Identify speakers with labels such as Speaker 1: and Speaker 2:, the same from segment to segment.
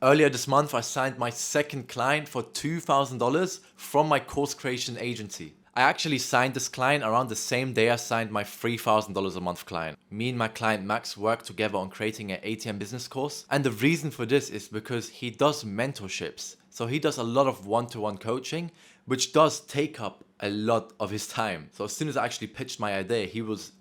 Speaker 1: Earlier this month, I signed my second client for $2,000 from my course creation agency. I actually signed this client around the same day I signed my $3,000 a month client. Me and my client Max worked together on creating an ATM business course. And the reason for this is because he does mentorships. So he does a lot of one-to-one coaching, which does take up a lot of his time. So as soon as I actually pitched my idea, he was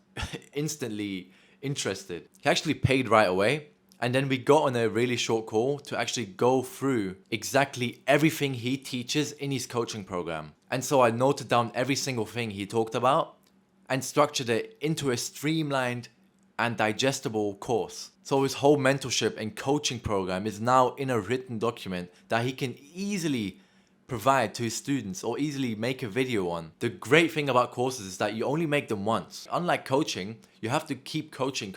Speaker 1: instantly interested. He actually paid right away. And then we got on a really short call to actually go through exactly everything he teaches in his coaching program. And so I noted down every single thing he talked about and structured it into a streamlined and digestible course. So his whole mentorship and coaching program is now in a written document that he can easily provide to his students or easily make a video on. The great thing about courses is that you only make them once. Unlike coaching, you have to keep coaching.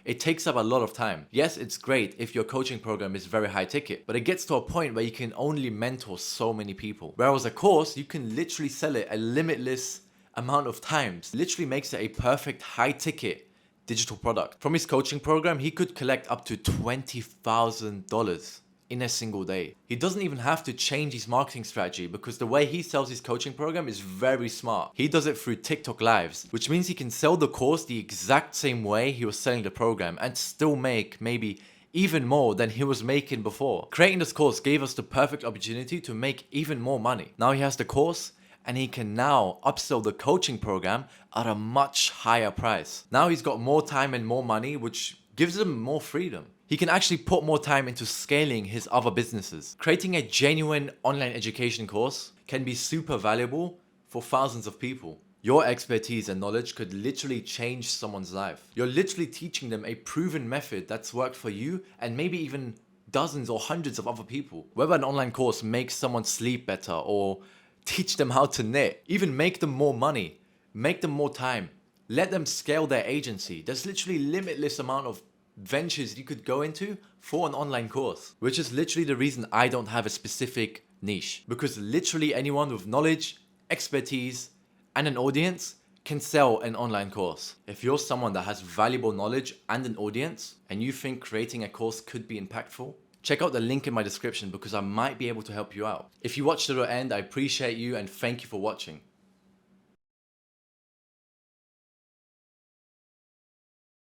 Speaker 1: It takes up a lot of time. Yes, it's great if your coaching program is very high ticket, but it gets to a point where you can only mentor so many people. Whereas a course, you can literally sell it a limitless amount of times. Literally makes it a perfect high ticket digital product. From his coaching program, he could collect up to $20,000 in a single day. He doesn't even have to change his marketing strategy because the way he sells his coaching program is very smart. He does it through TikTok lives, which means he can sell the course the exact same way he was selling the program and still make maybe even more than he was making before. Creating this course gave us the perfect opportunity to make even more money. Now he has the course and he can now upsell the coaching program at a much higher price. Now he's got more time and more money, which gives him more freedom. He can actually put more time into scaling his other businesses. Creating a genuine online education course can be super valuable for thousands of people. Your expertise and knowledge could literally change someone's life. You're literally teaching them a proven method that's worked for you and maybe even dozens or hundreds of other people. Whether an online course makes someone sleep better or teach them how to knit, even make them more money, make them more time, let them scale their agency. There's literally limitless amount of ventures you could go into for an online course, which is literally the reason I don't have a specific niche, because literally anyone with knowledge, expertise, and an audience can sell an online course. If you're someone that has valuable knowledge and an audience, and you think creating a course could be impactful, check out the link in my description because I might be able to help you out. If you watched to the end, I appreciate you and thank you for watching.